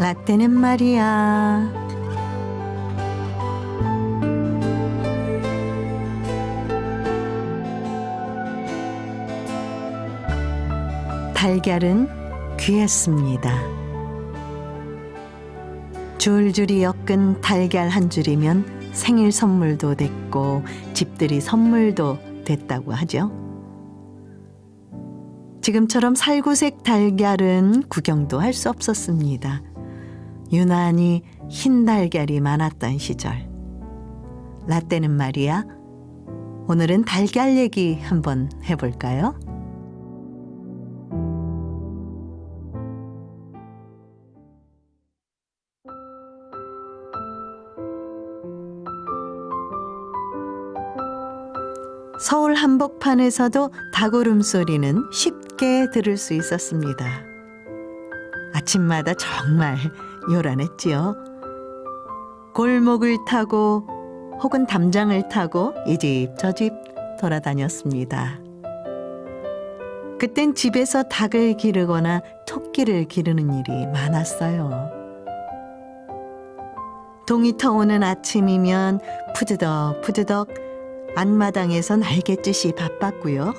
라떼는 말이야. 달걀은 귀했습니다. 줄줄이 엮은 달걀 한 줄이면 생일 선물도 됐고 집들이 선물도 됐다고 하죠. 지금처럼 살구색 달걀은 구경도 할 수 없었습니다. 유난히 흰 달걀이 많았던 시절. 라떼는 말이야. 오늘은 달걀 얘기 한번 해볼까요? 서울 한복판에서도 닭 울음소리는 쉽게 들을 수 있었습니다. 아침마다 정말 요란했지요. 골목을 타고 혹은 담장을 타고 이 집 저 집 돌아다녔습니다. 그땐 집에서 닭을 기르거나 토끼를 기르는 일이 많았어요. 동이 터오는 아침이면 푸드덕 푸드덕 안마당에서 날갯짓이 바빴고요.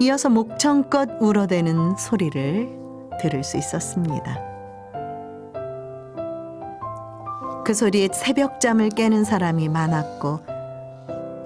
이어서 목청껏 울어대는 소리를 들을 수 있었습니다. 그 소리에 새벽잠을 깨는 사람이 많았고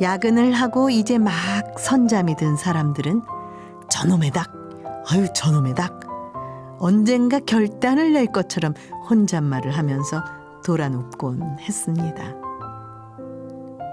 야근을 하고 이제 막 선잠이 든 사람들은 저놈의 닭, 아유 저놈의 닭 언젠가 결단을 낼 것처럼 혼잣말을 하면서 돌아눕곤 했습니다.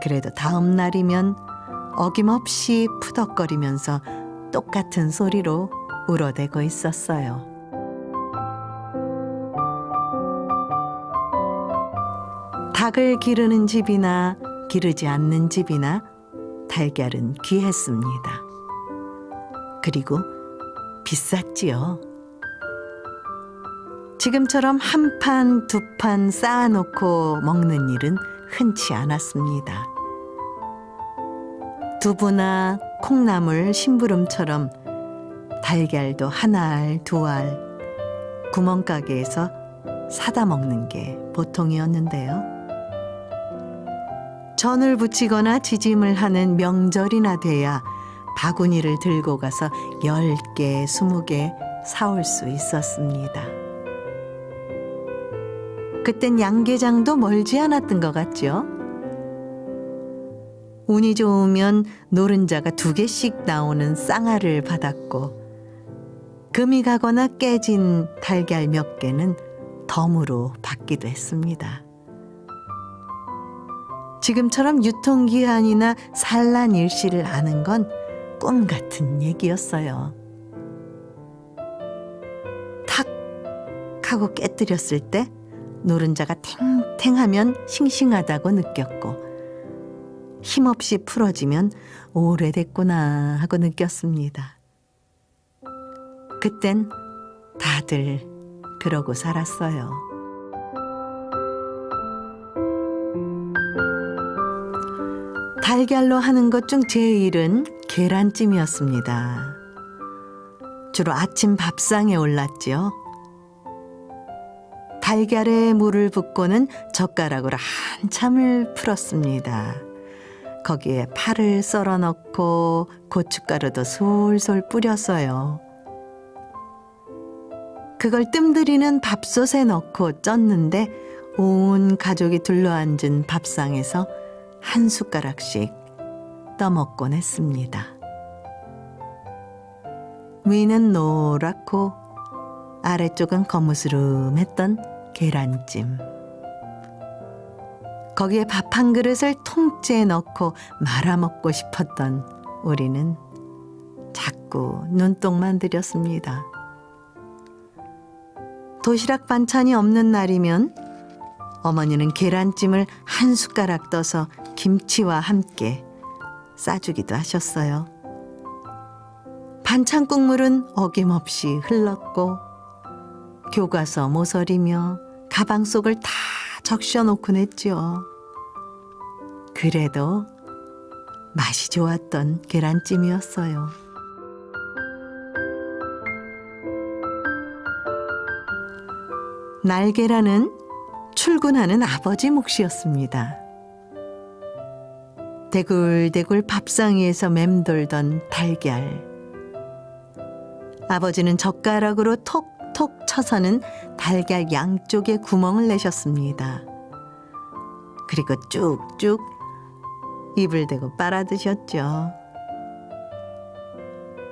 그래도 다음 날이면 어김없이 푸덕거리면서 똑같은 소리로 울어대고 있었어요. 닭을 기르는 집이나 기르지 않는 집이나 달걀은 귀했습니다. 그리고 비쌌지요. 지금처럼 한 판, 두 판 쌓아놓고 먹는 일은 흔치 않았습니다. 두부나 콩나물, 심부름처럼 달걀도 한 알, 두 알 구멍가게에서 사다 먹는 게 보통이었는데요. 전을 부치거나 지짐을 하는 명절이나 돼야 바구니를 들고 가서 10개, 20개 사올 수 있었습니다. 그땐 양계장도 멀지 않았던 것 같죠? 운이 좋으면 노른자가 2개씩 나오는 쌍알을 받았고 금이 가거나 깨진 달걀 몇 개는 덤으로 받기도 했습니다. 지금처럼 유통기한이나 산란 일시를 아는 건 꿈 같은 얘기였어요. 탁 하고 깨뜨렸을 때 노른자가 탱탱하면 싱싱하다고 느꼈고 힘없이 풀어지면 오래됐구나 하고 느꼈습니다. 그땐 다들 그러고 살았어요. 달걀로 하는 것 중 제일은 계란찜이었습니다. 주로 아침 밥상에 올랐지요. 달걀에 물을 붓고는 젓가락으로 한참을 풀었습니다. 거기에 파를 썰어 넣고 고춧가루도 솔솔 뿌렸어요. 그걸 뜸들이는 밥솥에 넣고 쪘는데 온 가족이 둘러앉은 밥상에서 한 숟가락씩 떠먹곤 했습니다. 위는 노랗고 아래쪽은 거무스름했던 계란찜. 거기에 밥 한 그릇을 통째에 넣고 말아먹고 싶었던 우리는 자꾸 눈독만 들였습니다. 도시락 반찬이 없는 날이면 어머니는 계란찜을 한 숟가락 떠서 김치와 함께 싸주기도 하셨어요. 반찬 국물은 어김없이 흘렀고 교과서 모서리며 가방 속을 다 적셔놓곤 했죠. 그래도 맛이 좋았던 계란찜이었어요. 날개라는 출근하는 아버지 몫이었습니다. 대굴대굴 밥상 위에서 맴돌던 달걀. 아버지는 젓가락으로 톡톡 쳐서는 달걀 양쪽에 구멍을 내셨습니다. 그리고 쭉쭉 입을 대고 빨아드셨죠.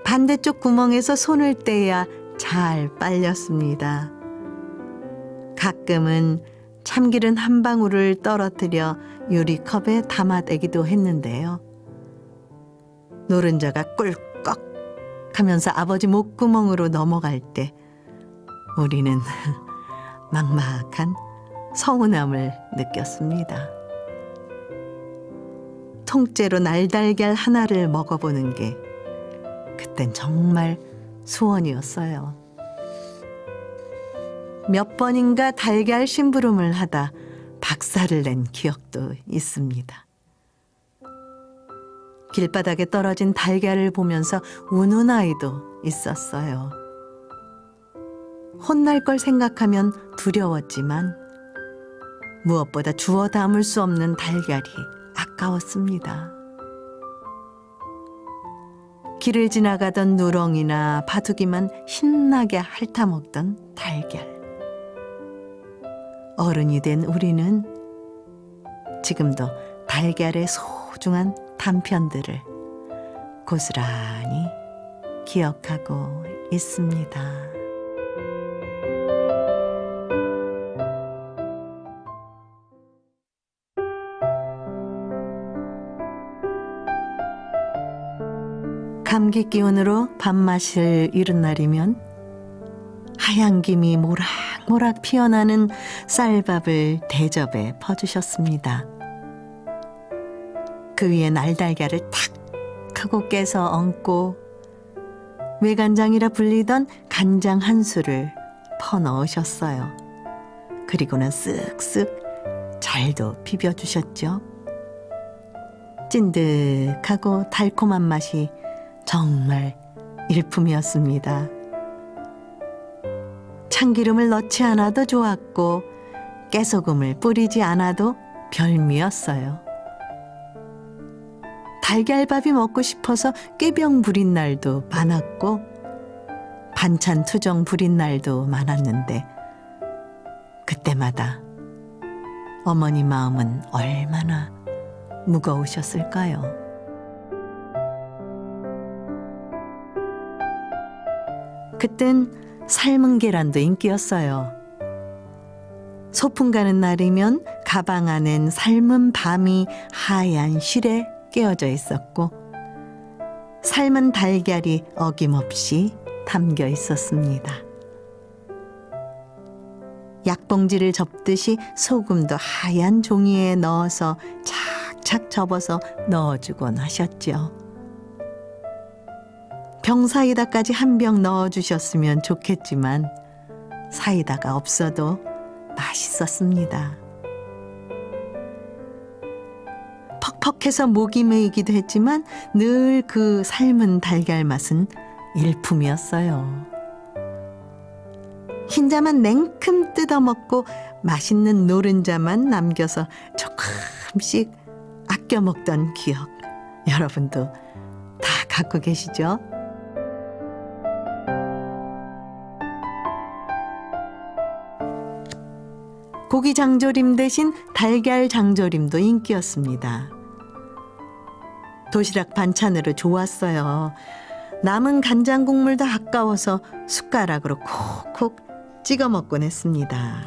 반대쪽 구멍에서 손을 떼야 잘 빨렸습니다. 가끔은 참기름 한 방울을 떨어뜨려 유리컵에 담아대기도 했는데요. 노른자가 꿀꺽 하면서 아버지 목구멍으로 넘어갈 때 우리는 막막한 서운함을 느꼈습니다. 통째로 날달걀 하나를 먹어보는 게 그땐 정말 소원이었어요. 몇 번인가 달걀 심부름을 하다 박살을 낸 기억도 있습니다. 길바닥에 떨어진 달걀을 보면서 우는 아이도 있었어요. 혼날 걸 생각하면 두려웠지만 무엇보다 주워 담을 수 없는 달걀이 아까웠습니다. 길을 지나가던 누렁이나 바둑이만 신나게 핥아먹던 달걀. 어른이 된 우리는 지금도 달걀의 소중한 단편들을 고스란히 기억하고 있습니다. 감기 기운으로 밥맛을 잃은 날이면 하얀 김이 모락모락 피어나는 쌀밥을 대접에 퍼주셨습니다. 그 위에 날달걀을 탁 하고 깨서 얹고 외간장이라 불리던 간장 한 수를 퍼넣으셨어요. 그리고는 쓱쓱 잘도 비벼주셨죠. 찐득하고 달콤한 맛이 정말 일품이었습니다. 참기름을 넣지 않아도 좋았고 깨소금을 뿌리지 않아도 별미였어요. 달걀밥이 먹고 싶어서 꾀병 부린 날도 많았고 반찬 투정 부린 날도 많았는데 그때마다 어머니 마음은 얼마나 무거우셨을까요? 그땐 삶은 계란도 인기였어요. 소풍 가는 날이면 가방 안엔 삶은 밤이 하얀 실에 깨어져 있었고 삶은 달걀이 어김없이 담겨 있었습니다. 약봉지를 접듯이 소금도 하얀 종이에 넣어서 착착 접어서 넣어주곤 하셨죠. 병사이다까지 한 병 넣어주셨으면 좋겠지만 사이다가 없어도 맛있었습니다. 퍽퍽해서 목이 메이기도 했지만 늘 그 삶은 달걀 맛은 일품이었어요. 흰자만 냉큼 뜯어먹고 맛있는 노른자만 남겨서 조금씩 아껴 먹던 기억 여러분도 다 갖고 계시죠? 고기 장조림 대신 달걀 장조림도 인기였습니다. 도시락 반찬으로 좋았어요. 남은 간장 국물도 아까워서 숟가락으로 콕콕 찍어 먹곤 했습니다.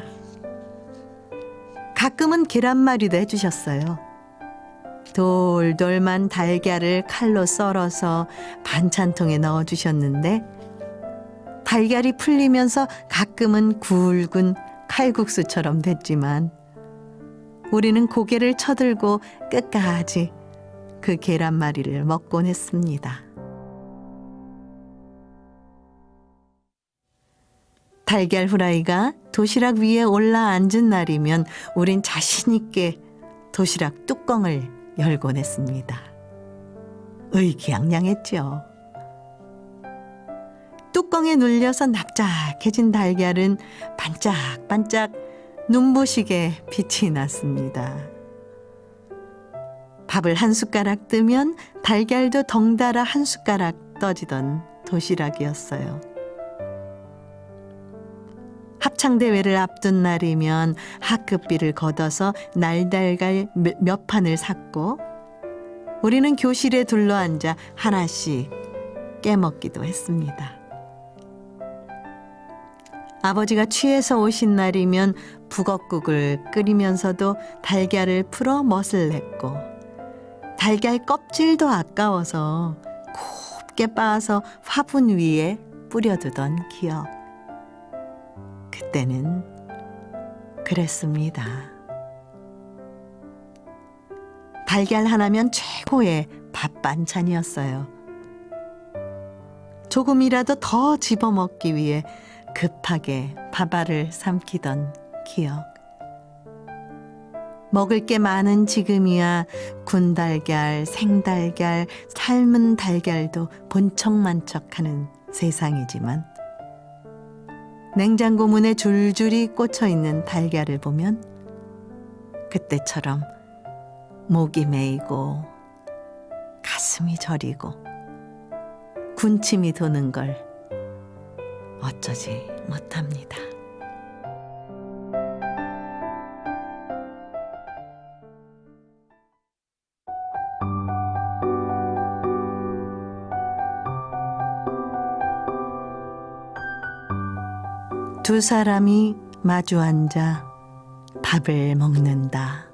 가끔은 계란말이도 해주셨어요. 돌돌만 달걀을 칼로 썰어서 반찬통에 넣어주셨는데 달걀이 풀리면서 가끔은 굵은 칼국수처럼 됐지만 우리는 고개를 쳐들고 끝까지 그 계란말이를 먹곤 했습니다. 달걀 후라이가 도시락 위에 올라앉은 날이면 우린 자신 있게 도시락 뚜껑을 열곤 했습니다. 의기양양했죠. 뚜껑에 눌려서 납작해진 달걀은 반짝반짝 눈부시게 빛이 났습니다. 밥을 한 숟가락 뜨면 달걀도 덩달아 한 숟가락 떠지던 도시락이었어요. 합창대회를 앞둔 날이면 학급비를 걷어서 날달걀 몇 판을 샀고 우리는 교실에 둘러앉아 하나씩 깨먹기도 했습니다. 아버지가 취해서 오신 날이면 북엇국을 끓이면서도 달걀을 풀어 멋을 냈고 달걀 껍질도 아까워서 곱게 빻아서 화분 위에 뿌려두던 기억. 그때는 그랬습니다. 달걀 하나면 최고의 밥 반찬이었어요. 조금이라도 더 집어먹기 위해 급하게 밥알을 삼키던 기억. 먹을 게 많은 지금이야 군달걀, 생달걀, 삶은 달걀도 본척만척하는 세상이지만 냉장고 문에 줄줄이 꽂혀있는 달걀을 보면 그때처럼 목이 메이고 가슴이 저리고 군침이 도는 걸 어쩌지 못합니다. 두 사람이 마주 앉아 밥을 먹는다.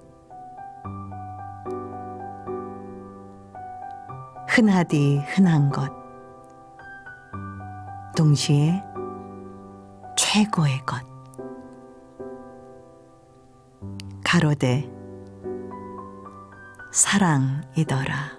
흔하디 흔한 것, 동시에 최고의 것. 가로되 사랑이더라.